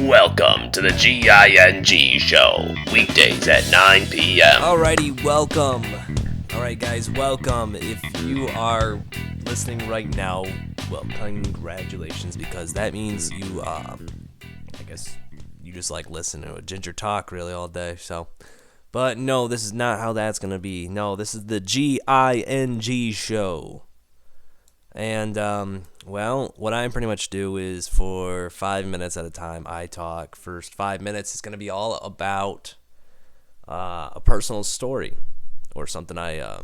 Welcome to the GING show, weekdays at 9 p.m. Alrighty, welcome. Alright guys, welcome. If you are listening right now, well, congratulations, because that means you, I guess you just like listen to a Ginger talk really all day, so. But no, this is not how that's gonna be. No, this is the GING show. And, well, what I pretty much do is for 5 minutes at a time, I talk. First 5 minutes is going to be all about a personal story or something I,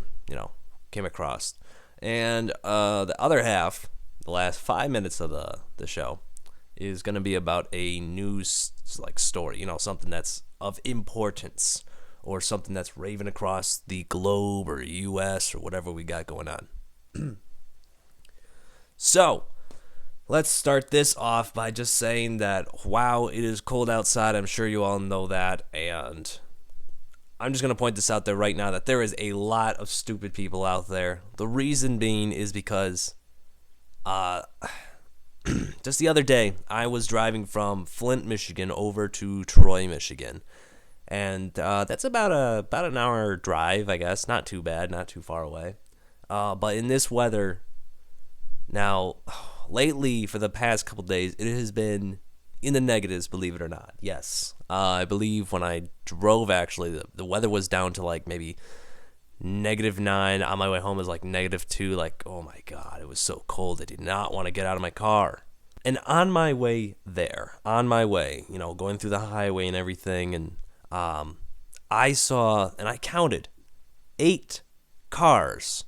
came across. And the other half, the last 5 minutes of the show, is going to be about a news story, something that's of importance or something that's raving across the globe or U.S. or whatever we got going on. So, let's start this off by just saying that, wow, it is cold outside. I'm sure you all know that. And I'm just going to point this out there right now that there is a lot of stupid people out there. The reason being is because just the other day, I was driving from Flint, Michigan over to Troy, Michigan. And that's about an hour drive, I guess. Not too bad, not too far away. But in this weather... Now, lately, for the past couple days, it has been in the negatives, believe it or not. Yes. I believe when I drove, actually, the weather was down to maybe -9. On my way home, it was -2. Oh my God, it was so cold. I did not want to get out of my car. And on my way there, going through the highway and everything, and I saw, and I counted, 8 cars.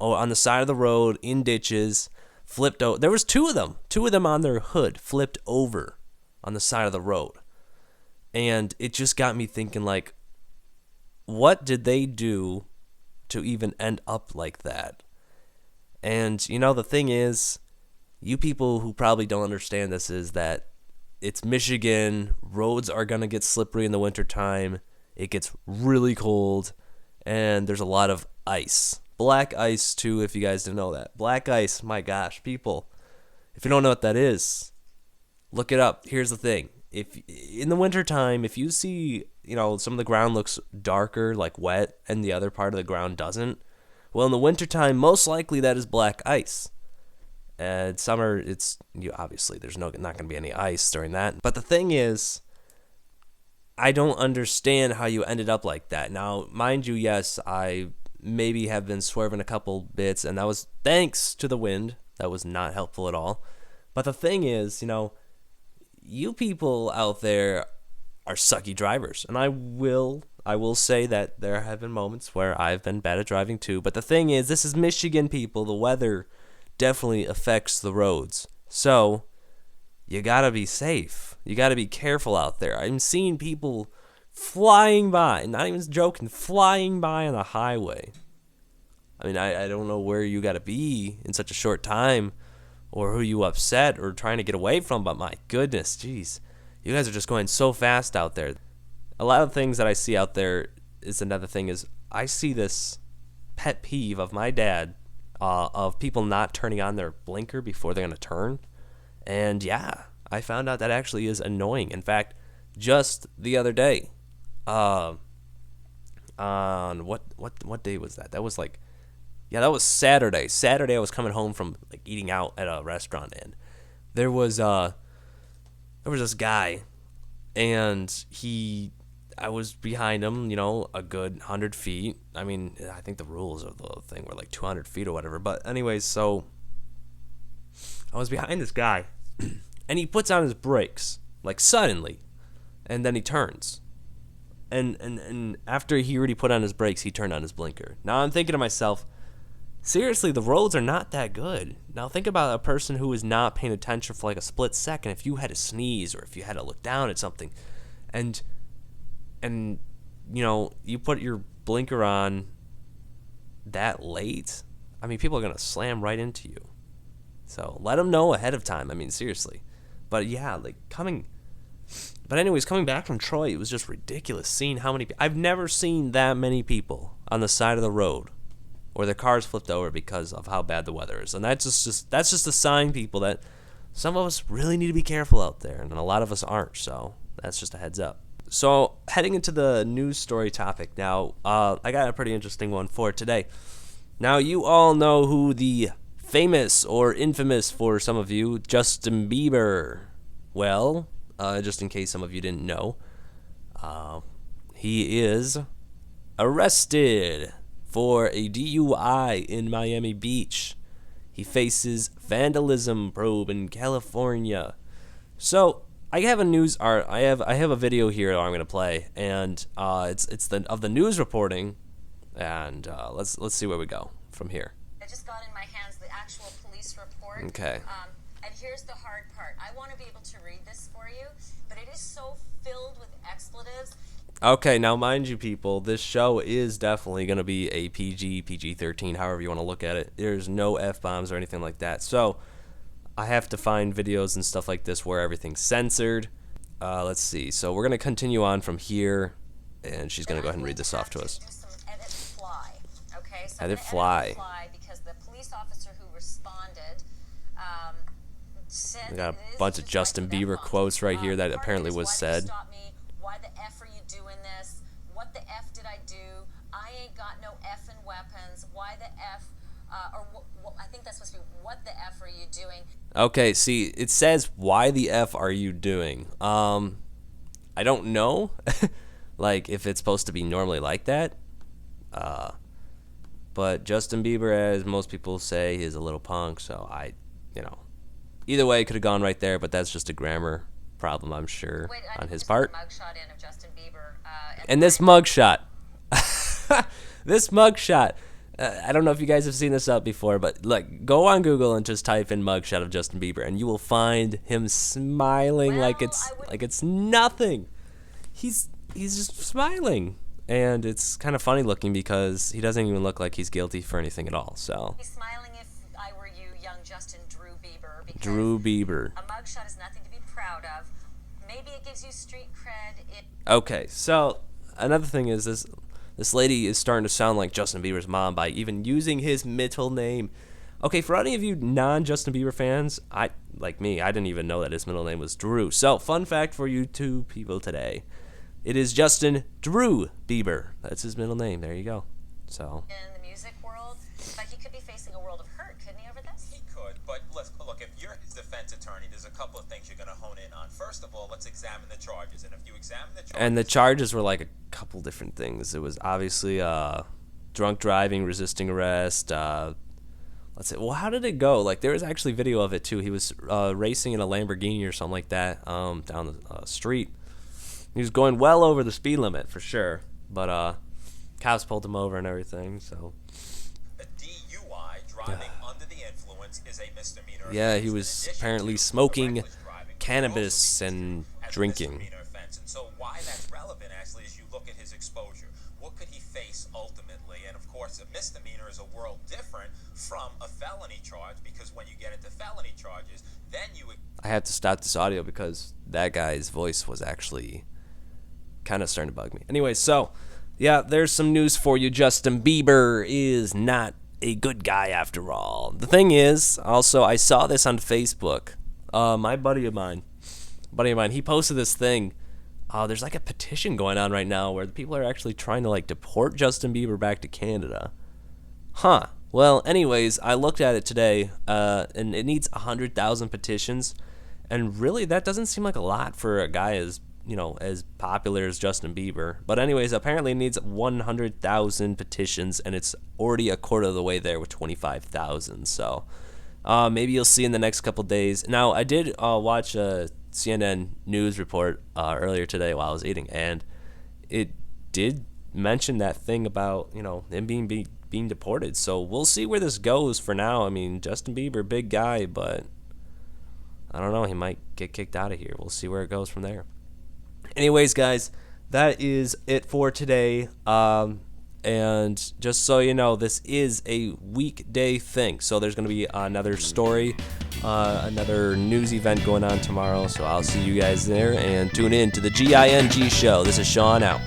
On the side of the road, in ditches, flipped over. There was 2 of them on their hood, flipped over on the side of the road. And it just got me thinking, what did they do to even end up like that? And, the thing is, you people who probably don't understand this is that it's Michigan, roads are going to get slippery in the wintertime, it gets really cold, and there's a lot of ice. Black ice, too, if you guys didn't know that. Black ice, my gosh, people. If you don't know what that is, look it up. Here's the thing. If in the wintertime, if you see, some of the ground looks darker, wet, and the other part of the ground doesn't, well, in the wintertime, most likely that is black ice. And summer, it's, obviously, there's not going to be any ice during that. But the thing is, I don't understand how you ended up like that. Now, mind you, yes, I maybe have been swerving a couple bits, and that was thanks to the wind. That was not helpful at all. But the thing is, you people out there are sucky drivers, and I will say that there have been moments where I've been bad at driving too. But the thing is, this is Michigan, people. The weather definitely affects the roads, so you gotta be safe. You gotta be careful out there. I'm seeing people flying by, not even joking, flying by on the highway. I mean, I don't know where you got to be in such a short time or who you upset or trying to get away from, but my goodness, geez. You guys are just going so fast out there. A lot of things that I see out there is another thing is I see this pet peeve of my dad of people not turning on their blinker before they're going to turn. And yeah, I found out that actually is annoying. In fact, just the other day, on what day was that? That was that was Saturday. Saturday I was coming home from eating out at a restaurant, and there was this guy, and I was behind him, a good 100 feet. I mean, I think the rules of the thing were 200 feet or whatever. But anyways, so I was behind this guy, and he puts on his brakes suddenly, and then he turns. And after he already put on his brakes, he turned on his blinker. Now I'm thinking to myself, seriously, the roads are not that good. Now think about a person who is not paying attention for a split second. If you had to sneeze or if you had to look down at something, and you put your blinker on that late, I mean, people are gonna slam right into you. So let them know ahead of time. I mean, seriously. But yeah, coming back from Troy, it was just ridiculous seeing how many. I've never seen that many people on the side of the road, or their cars flipped over because of how bad the weather is, and that's just a sign, people, that some of us really need to be careful out there, and a lot of us aren't, so that's just a heads up. So, heading into the news story topic now, I got a pretty interesting one for today. Now, you all know who the famous or infamous for some of you, Justin Bieber. Well, just in case some of you didn't know, he is arrested for a DUI in Miami Beach. He faces vandalism probe in California. So, I have I have a video here that I'm gonna play, and it's the news reporting, and let's see where we go from here. I just got in my hands the actual police report. Okay. And here's the hard part. I want to be able to read this for you, but it is so filled with expletives. Okay, now mind you, people, this show is definitely gonna be a PG-13, however you want to look at it. There's no F-bombs or anything like that. So I have to find videos and stuff like this where everything's censored. Let's see. So we're going to continue on from here, and she's going to go ahead and read this off to us. Do some edit fly, okay? So Edit I'm gonna fly. Edit fly because the police officer who responded said We got that it a is bunch of just Justin like Bieber an F-bomb. quotes right here that Part of it apparently is, was why did you said. stop me? Why the F are you doing this? What the F did I do? I ain't got no effing weapons. Why the F? I think that's supposed to be, what the F are you doing? Okay, see, it says, why the F are you doing? I don't know, like, if it's supposed to be normally like that. But Justin Bieber, as most people say, is a little punk, so either way, it could have gone right there, but that's just a grammar problem, I'm sure, Wait, on his just part. put a mugshot in of Justin Bieber. And this mugshot, I don't know if you guys have seen this up before, but like, go on Google and just type in mugshot of Justin Bieber, and you will find him smiling like it's nothing. He's just smiling, and it's kind of funny looking because he doesn't even look like he's guilty for anything at all. So. I'd be smiling if I were you, young Justin Drew Bieber. Because Drew Bieber. A mugshot is nothing to be proud of. Maybe it gives you street cred. Okay, so another thing is this lady is starting to sound like Justin Bieber's mom by even using his middle name. Okay, for any of you non-Justin Bieber fans, like me, I didn't even know that his middle name was Drew. So, fun fact for you two people today. It is Justin Drew Bieber. That's his middle name. There you go. So. In the music world, but he could be facing a world of hurt, couldn't he, over this? He could, but look, if you're his defense attorney, there's a couple of things you're going to hone in on. First of all, let's examine the charges, and if you examine the charges... And the charges were like a couple different things. It was obviously drunk driving, resisting arrest. Let's see. Well, how did it go? Like, there was actually video of it too. He was racing in a Lamborghini or something like that down the street. He was going well over the speed limit for sure, but cops pulled him over and everything. So. A DUI, driving under the influence, is a misdemeanor. Yeah, he was apparently smoking cannabis and drinking. And so why that's relevant, actually, is you look at his exposure. What could he face ultimately? And of course, a misdemeanor is a world different from a felony charge, because when you get into felony charges, then you... I have to stop this audio because that guy's voice was actually kind of starting to bug me. Anyway, so, yeah, there's some news for you. Justin Bieber is not a good guy after all. The thing is, also, I saw this on Facebook. My buddy of mine, he posted this thing. There's like a petition going on right now where the people are actually trying to like deport Justin Bieber back to Canada. Huh. Well, anyways, I looked at it today, and it needs 100,000 petitions, and really that doesn't seem like a lot for a guy as popular as Justin Bieber. But anyways, apparently it needs 100,000 petitions, and it's already a quarter of the way there with 25,000. So maybe you'll see in the next couple days. Now, I did watch a CNN news report earlier today while I was eating, and it did mention that thing about him being deported. So we'll see where this goes. For now, I mean, Justin Bieber, big guy, but I don't know, he might get kicked out of here. We'll see where it goes from there. Anyways, guys, that is it for today. And just so you know, this is a weekday thing. So there's going to be another story, another news event going on tomorrow. So I'll see you guys there, and tune in to the GING show. This is Sean out.